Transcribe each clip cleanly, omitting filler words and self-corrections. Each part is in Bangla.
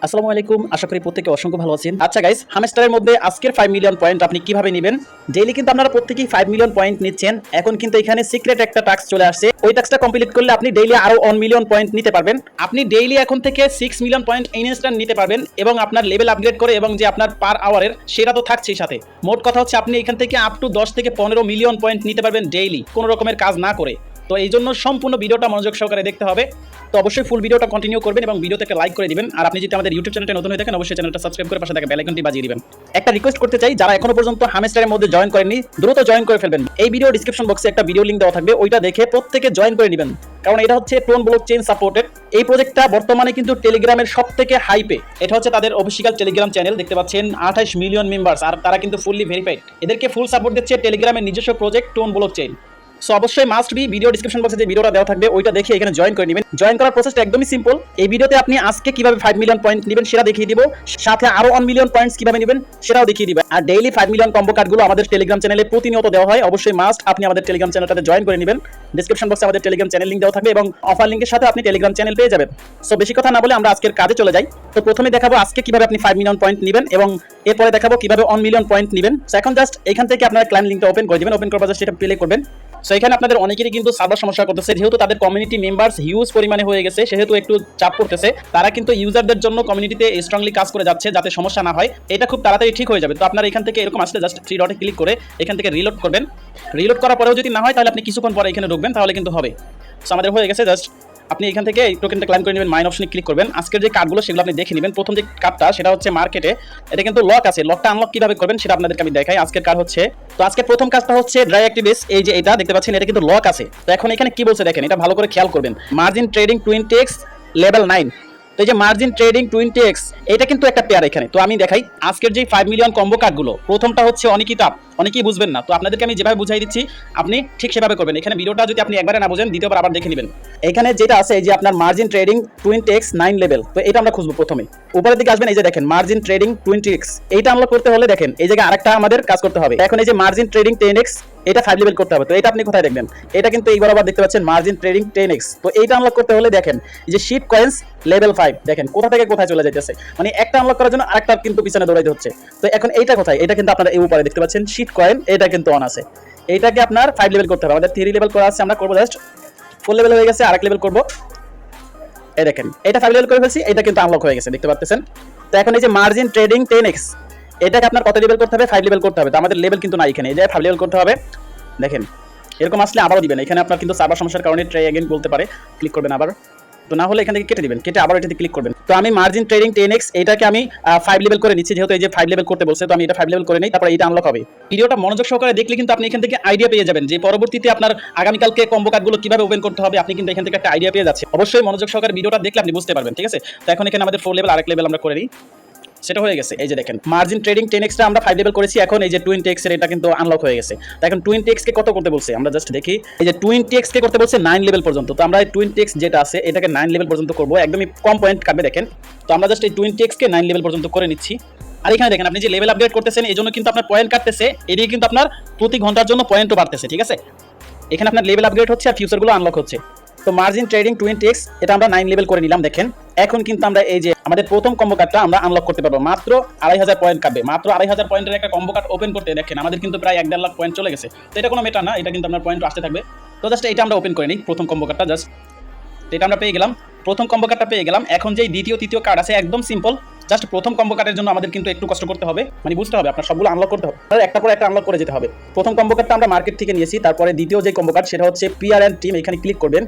আসসালামু আলাইকুম, আশা করি প্রত্যেকে অসংখ্য ভালো আছেন। আচ্ছা গাইস, হামস্টারের মধ্যে আজকের 5 মিলিয়ন পয়েন্ট আপনি কিভাবে নেবেন? ডেইলি কিন্তু আপনারা প্রত্যেকেই 5 মিলিয়ন পয়েন্ট নিচ্ছেন। এখন কিন্তু এখানে সিক্রেট একটা টাস্ক চলে আসছে। ওই টাস্কটা কমপ্লিট করলে আপনি ডেইলি আরো 1 মিলিয়ন পয়েন্ট নিতে পারবেন। আপনি ডেইলি এখন থেকে 6 মিলিয়ন পয়েন্ট ইনস্ট্যান্ট নিতে পারবেন এবং আপনার লেভেল আপগ্রেড করে এবং যে আপনার পার আওয়ারের সেটা তো থাকছেই সাথে। মোট কথা হচ্ছে আপনি এখান থেকে আপ টু 10 থেকে 15 মিলিয়ন পয়েন্ট নিতে পারবেন ডেইলি, কোনো রকমের কাজ না করে। তো এই জন্য সম্পূর্ণ ভিডিওটা মনোযোগ সহকারে দেখতে হবে। তো অবশ্যই ফুল ভিডিওটা কন্টিনিউ করবেন এবং ভিডিওতে একটা লাইক করে দিবেন। আর আপনি যদি আমাদের ইউটিউব চ্যানেলটা নতুন হয়ে থাকেন, অবশ্যই চ্যানেলটা সাবস্ক্রাইব করে পাশে থাকা বেল আইকনটি বাজিয়ে দিবেন। একটা রিকোয়েস্ট করতে চাই, যারা এখনো পর্যন্ত হামস্টারের মধ্যে জয়েন করেননি, দ্রুত জয়েন করে ফেলবেন। এই ভিডিও ডেসক্রিপশন বক্সে একটা ভিডিও লিংক দেওয়া থাকবে, ওইটা দেখে প্রত্যেকে জয়েন করে নেবেন। কারণ এটা হচ্ছে টোন ব্লকচেইন সাপোর্টেড। এই প্রজেক্টটা বর্তমানে কিন্তু টেলিগ্রামের সবথেকে হাইপে। এটা হচ্ছে তাদের অফিসিয়াল টেলিগ্রাম চ্যানেল, দেখতে পাচ্ছেন 28 মিলিয়ন মেম্বার্স, আর তারা কিন্তু ফুললি ভেরিফাইড। এদেরকে ফুল সাপোর্ট দিচ্ছে টেলিগ্রামের নিজস্ব প্রজেক্ট টোন ব্লকচেইন। সো অবশ্যই মাস্ট বি ভিডিও ডিসক্রিপশন বক্সে যে ভিডিওটা দেওয়া থাকবে ওইটা দেখে এখানে জয়েন করে নেবেন। জয়েন করার প্রসেসটা একদমই সিম্পল। এই ভিডিওতে আপনি আজকে কিভাবে 5 মিলিয়ন পয়েন্ট নেবেন সেটা দেখিয়ে দিব, সাথে আরো 1 মিলিয়ন পয়েন্টস কিভাবে নেবেন সেটাও দেখিয়ে দিব। আর ডেইলি 5 মিলিয়ন কম্বো কার্ডগুলো আমাদের টেলিগ্রাম চ্যানেলে প্রতিনিয়ত দেওয়া হয়। অবশ্যই মাস্ট আপনি আমাদের টেলিগ্রাম চ্যানেলটাতে জয়েন করে নেবেন। ডিসক্রিপশন বক্সে আমাদের টেলিগ্রাম চ্যানেল লিংক দেওয়া থাকবে এবং অফার লিংকের সাথে আপনি টেলিগ্রাম চ্যানেল পেয়ে যাবেন। সো বেশি কথা না বলে আমরা আজকের কাজে চলে যাই। তো প্রথমে দেখাবো আজকে কিভাবে আপনি 5 মিলিয়ন পয়েন্ট নেবেন এবং এরপরে দেখাবো কিভাবে 1 মিলিয়ন পয়েন্ট নেবেন। সো এখন জাস্ট এখান থেকে আপনারা ক্লায়েন্ট লিংকটা ওপেন করে দিবেন। ওপেন করার পর জাস্ট এটা প্লে করবেন। সো এখানে আপনাদের অনেকেরই কিন্তু সার্ভার সমস্যা করতেছে, যেহেতু তাদের কমিউনিটি মেম্বার্স হিউজ পরিমাণে হয়ে গেছে, সেহেতু একটু চাপ পড়তেছে। তারা কিন্তু ইউজারদের জন্য কমিউনিটিতে স্ট্রংলি কাজ করে যাচ্ছে যাতে সমস্যা না হয়। এটা খুব তাড়াতাড়ি ঠিক হয়ে যাবে। তো আপনারা এখান থেকে এরকম আসলে জাস্ট 3 ডটে ক্লিক করে এখান থেকে রিলোড করবেন। রিলোড করার পরেও যদি না হয় তাহলে আপনি কিছুক্ষণ পরে এখানে ঢুকবেন, তাহলে কিন্তু হবে। সো আমাদের হয়ে গেছে। জাস্ট আপনি এখান থেকে এই টোকেনটা ক্লাইম করে নেবেন, মাইন অপশনে ক্লিক করবেন। আজকের যে কার্ডগুলো সেগুলো আপনি দেখে নেবেন। প্রথম যে কার্ডটা সেটা হচ্ছে মার্কেটে, এটা কিন্তু লক আছে। লকটা আনলক কিভাবে করবেন সেটা আপনাদেরকে আমি দেখাই। আজকের কার্ড হচ্ছে, তো আজকের প্রথম কাজটা হচ্ছে ড্রাই অ্যাক্টিভেস। এই যে এটা দেখতে পাচ্ছেন, এটা কিন্তু লক আছে। তো এখন এখানে কি বলছে দেখেন, এটা ভালো করে খেয়াল করবেন। Margin trading 20x level 9। তো এই যে মার্জিন ট্রেডিং 20x, এটা কিন্তু একটা পেয়ার এখানে। তো আমি দেখাই আজকের যে 5 মিলিয়ন কম্বো কার্ডগুলো, প্রথমটা হচ্ছে অনেকই টাপ, অনেকেই বুঝবেন না। তো আপনাদেরকে আমি যেভাবে বুঝাই দিচ্ছি আপনি ঠিক সেভাবে করবেন। এখানে ভিডিওটা যদি আপনি একবারে না বুঝেন, দ্বিতীয়বার আবার দেখে নেবেন। এখানে যেটা আছে এই যে আপনার মার্জিন ট্রেডিং 20x 9 লেভেল, তো এটা আমরা খুঁজবো। প্রথমে উপরের দিকে আসবেন, এই যে দেখেন মার্জিন ট্রেডিং 20x, এইটা আনলক করতে হলে দেখেন এই জায়গায় আরেকটা আমাদের কাজ করতে হবে। এখন এই যে মার্জিন ট্রেডিং 10x, এটা 5 লেভেল করতে হবে। তো এটা আপনি কোথায় দেখবেন, এটা কিন্তু এই বরাবর দেখতে পাচ্ছেন মার্জিন ট্রেডিং 10x। তো এইটা আনলক করতে হলে দেখেন এই যে শিট কয়েন্স লেভেল 5, দেখেন কোথা থেকে কোথায় চলে যাইতেছে। মানে একটা আনলক করার জন্য আরেকটা কিন্তু পিছনে দৌড়াইতে হচ্ছে। তো এখন এইটা কোথায়, এটা কিন্তু আপনারা এই উপরে দেখতে পাচ্ছেন শিট কয়েন, এটা কিন্তু অন আছে। এইটাকে আপনার 5 লেভেল করতে হবে। আমাদের 3 লেভেল করা আছে, আমরা করবো জাস্ট 4 লেভেল হয়ে গেছে, আরেক লেভেল করবো। এই দেখেন এটা 5 লেভেল করে ফেলছি, এটা কিন্তু আনলক হয়ে গেছে, দেখতে পাচ্ছেন। তো এখন এই যে মার্জিন ট্রেডিং 10x, এটাকে আপনার কত লেভেল করতে হবে, 5 লেভেল করতে হবে। তো আমাদের লেভেল কিন্তু না, এখানে এই যে 5 লেভেল করতে হবে। দেখেন এরকম আসলে আবারও দিবেন। এখানে আপনার কিন্তু সার্ভার সমস্যার কারণে ট্রাই अगेन বলতে পারে, ক্লিক করবেন আবার। তো না হলে এখান থেকে কেটে দিবেন, কেটে আবার এটাতে ক্লিক করবেন। তো আমি মার্জিন ট্রেডিং 10x এটাকে আমি 5 লেভেল করে নিচ্ছি, যেহেতু এই যে 5 লেভেল করতে বলছে। তো আমি এটা 5 লেভেল করে নেই, তারপর এটা আনলক হবে। ভিডিওটা মনোযোগ সহকারে দেখলে কিন্তু আপনি এখান থেকে আইডিয়া পেয়ে যাবেন যে পরবর্তীতে আপনার আগামীকালকে কম্বো কার্ডগুলো কিভাবে ওপেন করতে হবে। আপনি কিন্তু এখান থেকে একটা আইডিয়া পেয়ে যাচ্ছে। অবশ্যই মনোযোগ সহকারে ভিডিওটা দেখলে আপনি বুঝতে পারবেন, ঠিক আছে। তো এখন এখানে আমাদের 4 লেভেল, আরেক লেভেল আমরা করে নিই, সেটা হয়ে গেছে। এই যে দেখেন মার্জিন ট্রেডিং 10x টা আমরা 5 লেভেল করেছি। এখন এই যে 20x এর এটা কিন্তু আনলক হয়ে গেছে। তো এখন 20x কে কত করতে বলছে আমরা জাস্ট দেখি। এই যে 20x কে করতে বলছে 9 লেভেল পর্যন্ত। তো আমরা এই 20x যেটা আছে এটাকে 9 লেভেল পর্যন্ত করব, একদমই কম পয়েন্ট কাটবে দেখেন। তো আমরা জাস্ট এই 20x কে 9 লেভেল পর্যন্ত করে নিচ্ছি। আর এখানে দেখেন আপনি যে লেভেল আপডেট করতেছেন, এই জন্য কিন্তু আপনার পয়েন্ট কাটতেছে, এদিকে কিন্তু আপনার প্রতি ঘন্টার জন্য পয়েন্টও বাড়তেছে, ঠিক আছে। এখানে আপনার লেভেল আপগ্রেড হচ্ছে আর ফিউচারগুলো আনলক হচ্ছে। তো মার্জিন ট্রেডিং 20x এটা আমরা 9 লেভেল করে নিলাম। দেখেন এখন কিন্তু আমরা এই যে আমাদের প্রথম কম্বো কার্ডটা আমরা আনলক করতে পারবো। মাত্র 2500 পয়েন্ট কাটবে। মাত্র 2500 পয়েন্টের একটা কম্বো কার্ড ওপেন করতে দেখেন আমাদের কিন্তু প্রায় 1.5 লাখ পয়েন্ট চলে গেছে। তো এটা কোনো মেটার না, এটা কিন্তু আপনার পয়েন্ট আসতে থাকবে। তো জাস্ট এটা আমরা ওপেন করে নিই প্রথম কম্বো কার্ডটা। জাস্ট এটা আমরা পেয়ে গেলাম, প্রথম কম্বো কার্ডটা পেয়ে গেলাম। এখন যেই দ্বিতীয় তৃতীয় কার্ড আছে একদম সিম্পল। জাস্ট প্রথম কম্বো কার্ডের জন্য আমাদের কিন্তু একটু কষ্ট করতে হবে, মানে বুঝতে হবে আপনার সবগুলো আনলক করতে হবে, একটা পরে একটা আনলক করে যেতে হবে। প্রথম কম্বো কার্ডটা আমরা মার্কেট থেকে নিয়েছি। তারপরে দ্বিতীয় যে কম্বো কার্ড সেটা হচ্ছে পিআর এন্ড টিম, এখানে ক্লিক করবেন।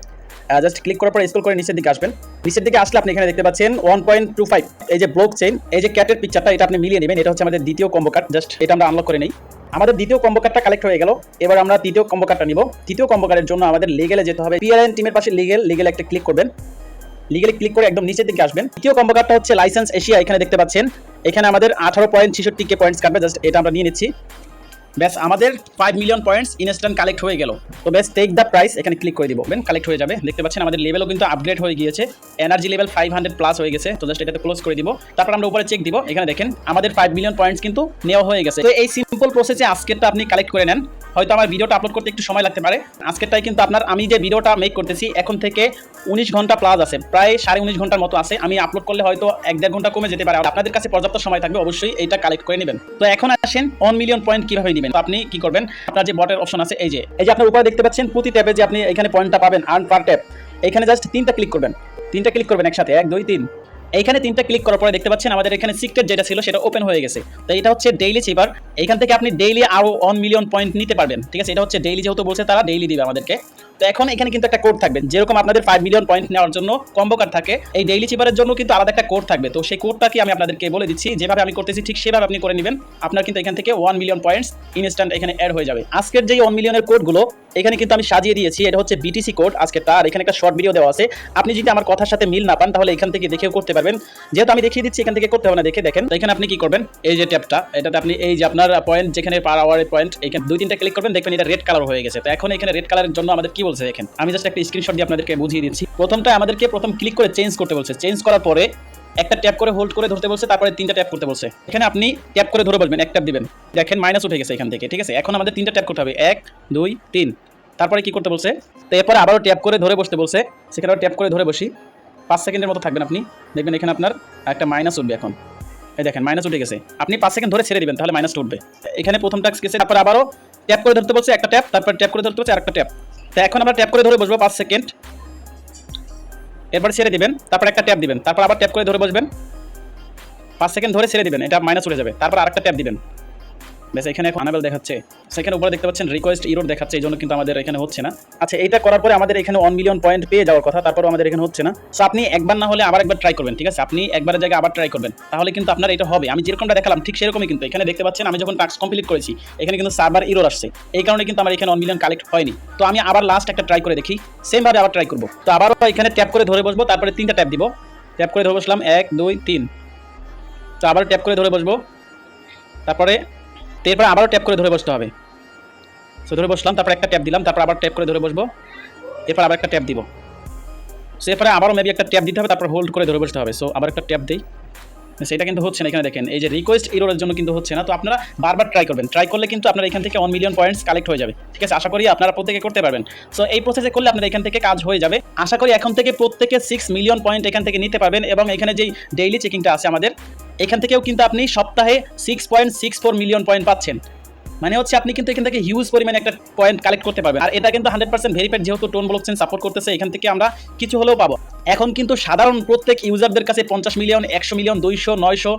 জাস্ট ক্লিক করার পর স্ক্রল করে নিচের দিকে আসবেন। নিচের দিকে আসলে আপনি এখানে দেখতে পাচ্ছেন 1.25 এই যে ব্লক চেইন, এই যে ক্যাটের পিকচারটা, এটা আপনি মিলিয়ে নেবেন। এটা হচ্ছে আমাদের দ্বিতীয় কম্বো কার্ড। জাস্ট এটা আমরা আনলক করে নেই। আমাদের দ্বিতীয় কম্বো কার্ডটা কালেক্ট হয়ে গেল। এবার আমরা তৃতীয় কম্বো কার্ডটা নিব। তৃতীয় কম্বো কার্ডের জন্য আমাদের লিগেলে যেতে হবে। পিআর এন্ড টিমের পাশে লিগেল একটা ক্লিক করবেন। লিগেলি ক্লিক করে একদম নিচের দিকে আসবেন। তৃতীয় কম্বো কার্ডটা হচ্ছে লাইসেন্স এশিয়া, এখানে দেখতে পাচ্ছেন। এখানে আমাদের 18.66 কে পয়েন্টস কাটবে। জাস্ট এটা আমরা নিয়ে নিচ্ছি। ব্যাস আমাদের 5 মিলিয়ন পয়েন্টস ইনস্ট্যান্ট কালেক্ট হয়ে গেল। তো ব্যাস টেক দ্য প্রাইস এখানে ক্লিক করে দিব, কালেক্ট হয়ে যাবে। দেখতে পাচ্ছেন আমাদের লেভেলও কিন্তু আপগ্রেড হয়ে গিয়েছে, এনার্জি লেভেল 500 প্লাস হয়ে গেছে। তো জাস্ট এটাতে ক্লোজ করে দিব, তারপর আমরা উপরে চেক দিব। এখানে দেখেন আমাদের 5 মিলিয়ন পয়েন্টস কিন্তু নেওয়া হয়ে গেছে। তো এই সিম্পল প্রসেসে আজকেরটা আপনি কালেক্ট করে নেন। হয়তো আমার ভিডিওটা আপলোড করতে একটু সময় লাগতে পারে, আজকেরটাই কিন্তু আপনার, আমি যে ভিডিওটা মেক করতেছি এখন থেকে 19 ঘন্টা প্লাস আছে, প্রায় 19.5 ঘন্টার মতো আছে। আমি আপলোড করলে হয়তো 1-1.5 ঘন্টা কমে যেতে পারে। আপনাদের কাছে পর্যাপ্ত সময় থাকবে, অবশ্যই এইটা কালেক্ট করে নেবেন। তো এখন আসেন 1 মিলিয়ন পয়েন্ট কিভাবে নেবেন। তো আপনি কি করবেন, আপনার যে বটের অপশন আছে, এই যে আপনার উপরে দেখতে পাচ্ছেন প্রতি ট্যাবে যে আপনি এখানে পয়েন্টটা পাবেন আর্ন পার ট্যাব, এখানে জাস্ট 3টা ক্লিক করবেন। 3টা ক্লিক করবেন একসাথে, 1 2 3। এইখানে 3টা ক্লিক করার পরে দেখতে পাচ্ছেন আমাদের এখানে সিক্রেট যেটা ছিল সেটা ওপেন হয়ে গেছে। তো এটা হচ্ছে ডেইলি চিপার, এখান থেকে আপনি ডেইলি আরো 1 মিলিয়ন পয়েন্ট নিতে পারবেন। ঠিক আছে, এটা হচ্ছে ডেইলি, যেহেতু বলছে তারা ডেইলি দিবে আমাদেরকে। তো এখন এখানে কিন্তু একটা কোড থাকবে, যেরকম আপনাদের 5 মিলিয়ন পয়েন্ট নেওয়ার জন্য কম্বো কার্ড থাকে, এই ডেইলি চিপারের জন্য কিন্তু আলাদা একটা কোড থাকবে। তো সেই কোডটা কি আমি আপনাদেরকে বলে দিচ্ছি, যেভাবে আমি করতেছি ঠিক সেভাবে আপনি করে নেবেন। আপনার কিন্তু এখান থেকে 1 মিলিয়ন পয়েন্টস ইনস্ট্যান্ট এখানে অ্যাড হয়ে যাবে। আজকের যেই 1 মিলিয়নের কোডগুলো এখানে কিন্তু আমি সাজিয়ে দিয়েছি, এটা হচ্ছে বিটিসি কোড আজকের তার। এখানে একটা শর্ট ভিডিও দেওয়া আছে, আপনি যদি আমার কথার সাথে মিল না পান তাহলে এখান থেকে দেখেও করতে পারবেন। যেহেতু আমি দেখিয়ে দিচ্ছি এখান থেকে করতে হবে না, দেখে দেখেন। তো এখানে আপনি কি করবেন, এই যে ট্যাবটা, এটাতে আপনি এই যে আপনার পয়েন্ট যেখানে পার আওয়ারের পয়েন্ট, এখানে 2-3টা ক্লিক করবেন, দেখবেন এটা রেড কালার হয়ে গেছে। তো এখন এখানে রেড কালারের জন্য আমাদের কি বলছে দেখেন, আমি জাস্ট একটা স্ক্রিনশট দিয়ে আপনাদেরকে বুঝিয়ে দিচ্ছি। প্রথমটা আমাদেরকে প্রথম ক্লিক করে চেঞ্জ করতে বলছে, চেঞ্জ করার পরে একটা ট্যাপ করে হোল্ড করে ধরতে বলছে, তারপরে 3টা ট্যাপ করতে বলছে। এখানে আপনি ট্যাপ করে ধরে বসবেন, এক ট্যাপ দিবেন, দেখেন মাইনাস উঠে গেছে এখান থেকে। ঠিক আছে, এখন আমাদের 3টা ট্যাপ করতে হবে, 1 2 3। তারপরে কি করতে বলছে, তো এরপরে আবারও ট্যাপ করে ধরে বসতে বলছে, সেখানে ট্যাপ করে ধরে বসি 5 সেকেন্ডের মতো থাকবেন আপনি, দেখবেন এখানে আপনার একটা মাইনাস উঠবে। এখন এই দেখেন মাইনাস উঠে গেছে, আপনি 5 সেকেন্ড ধরে ছেড়ে দিবেন, তাহলে মাইনাসটা উঠবে। এখানে প্রথম টাস্ক গেছে, তারপর আবারও ট্যাপ করে ধরতে বলছে একটা ট্যাপ, তারপর ট্যাপ করে ধরতে বলছে আরেকটা ট্যাপ। তো এখন আমরা ট্যাপ করে ধরে বসবো 5 সেকেন্ড, এরপর ছেড়ে দিবেন, তারপর একটা ট্যাপ দিবেন, তারপর আবার ট্যাপ করে ধরে বসবেন 5 সেকেন্ড ধরে ছেড়ে দিবেন, এটা মাইনাস উঠে যাবে, তারপর আরেকটা ট্যাপ দিবেন। বেশ, এখানে আনাবেল দেখাচ্ছে, সেখানে উপরে দেখতে পাচ্ছেন রিকোয়েস্ট ইরোর দেখাচ্ছে, এই জন্য কিন্তু আমাদের এখানে হচ্ছে না। আচ্ছা, এইটা করার পরে আমাদের এখানে 1 মিলিয়ন পয়েন্ট পেয়ে যাওয়ার কথা, তারপরও আমাদের এখানে হচ্ছে না। সো আপনি একবার না হলে আবার একবার ট্রাই করবেন। ঠিক আছে, আপনি একবারের জায়গায় আবার ট্রাই করবেন, তাহলে কিন্তু আপনার এটা হবে। আমি যেরকমটা দেখালাম ঠিক সেরকমই কিন্তু এখানে দেখতে পাচ্ছেন, আমি যখন টাস্ক কমপ্লিট করেছি এখানে কিন্তু সার্ভার ইরোর আসছে, এই কারণে কিন্তু আমার এখানে 1 মিলিয়ন কালেক্ট হয়নি। তো আমি আবার লাস্ট একটা ট্রাই করে দেখি, সেম ভাবে আবার ট্রাই করবো। তো আবারও এখানে ট্যাপ করে ধরে বসবো, তারপরে 3টা ট্যাপ দিব, ট্যাপ করে ধরে বসলাম 1 2 3। তো আবার ট্যাপ করে ধরে বসবো, তারপরে এরপর আবারও ট্যাপ করে ধরে বসতে হবে। সো ধরে বসলাম, তারপর একটা ট্যাপ দিলাম, তারপর আবার ট্যাপ করে ধরে বসবো, এরপর আবার একটা ট্যাপ দিব। সো এরপরে আবারও মেবি একটা ট্যাপ দিতে হবে, তারপর হোল্ড করে ধরে বসতে হবে। সো আবার একটা ট্যাপ দিই, সেটা কিন্তু হচ্ছে না। এখানে দেখেন এই যে রিকোয়েস্ট ইরোরের জন্য কিন্তু হচ্ছে না। তো আপনারা বারবার ট্রাই করবেন, ট্রাই করলে কিন্তু আপনার এখান থেকে 1 মিলিয়ন পয়েন্টস কালেক্ট হয়ে যাবে। ঠিক আছে, আশা করি আপনারা প্রত্যেকে করতে পারবেন। সো এই প্রসেসে করলে আপনার এখান থেকে কাজ হয়ে যাবে। আশা করি এখন থেকে প্রত্যেকে 6 মিলিয়ন পয়েন্ট এখান থেকে নিতে পারবেন। এবং এখানে যেই ডেইলি চেকিংটা আছে আমাদের, এখান থেকেও কিন্তু আপনি সপ্তাহে 6.64 মিলিয়ন পয়েন্ট পাচ্ছেন। মানে হচ্ছে আপনি কিন্তু এখান থেকে হিউজ পরিমাণে একটা পয়েন্ট কালেক্ট করতে পারবেন। আর এটা কিন্তু 100% ভেরিফাইড, যেহেতু টোন ব্লকচেন সাপোর্ট করতেছে, এখান থেকে আমরা কিছু হলেও পাবো। এখন কিন্তু সাধারণ প্রত্যেক ইউজারদের কাছে 50 মিলিয়ন, 100 মিলিয়ন, 200, 900,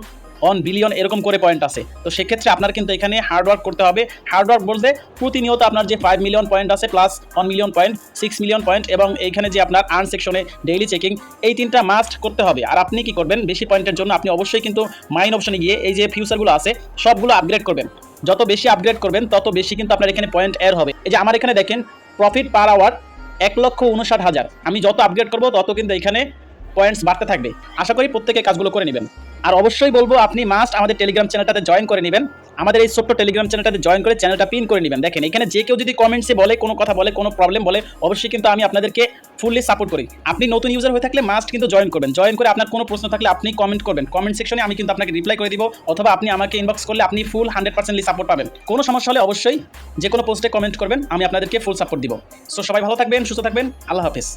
1 বিলিয়ন এরকম করে পয়েন্ট আছে। তো সেক্ষেত্রে আপনার কিন্তু এখানে হার্ডওয়ার্ক করতে হবে। হার্ডওয়ার্ক বলতে প্রতিনিয়ত আপনার যে 5 মিলিয়ন পয়েন্ট আছে plus 1 million point, 6 million point, এবং এইখানে যে আপনার আর্ন সেকশনে ডেইলি চেকিং, এই 3টা মাস্ট করতে হবে। আর আপনি কি করবেন, বেশি পয়েন্টের জন্য আপনি অবশ্যই কিন্তু মাইন অপশনে গিয়ে এই যে ফিউচারগুলো আছে সবগুলো আপগ্রেড করবেন। যত বেশি আপগ্রেড করবেন তত বেশি কিন্তু আপনার এখানে পয়েন্ট অ্যাড হবে। এই যে আমার এখানে দেখেন প্রফিট পার আওয়ার 1,59,000। আমি যত আপগ্রেড করবো তত কিন্তু এখানে পয়েন্টস বাড়তে থাকবে। আশা করি প্রত্যেকে কাজগুলো করে নেবেন। আর অবশ্যই বলবো আপনি মাস্ট আমাদের টেলিগ্রাম চ্যানেলটাতে জয়েন করে নেবেন। আমাদের এই ছোট্ট টেলিগ্রাম চ্যানেলটাতে জয়েন করে চ্যানেলটা পিন করে নেবেন। দেখেন এখানে যে কেউ যদি কমেন্টসে বলে, কোনো কথা বলে, কোনো প্রবলেম বলে, অবশ্যই কিন্তু আমি আপনাদেরকে ফুললি সাপোর্ট করি। আপনি নতুন ইউজার হয়ে থাকলে মাস্ট কিন্তু জয়েন করবেন। জয়েন করে আপনার কোনো প্রশ্ন থাকলে আপনি কমেন্ট করবেন, কমেন্ট সেকশনে আমি কিন্তু আপনাকে রিপ্লাই করে দিব, অথবা আপনি আমাকে ইনবক্স করলে আপনি ফুল 100% সাপোর্ট পাবেন। কোনো সমস্যা হলে অবশ্যই যে কোনো পোস্টে কমেন্ট করবেন, আমি আপনাদেরকে ফুল সাপোর্ট দিব। সো সবাই ভালো থাকবেন, সুস্থ থাকবেন, আল্লাহ হাফেজ।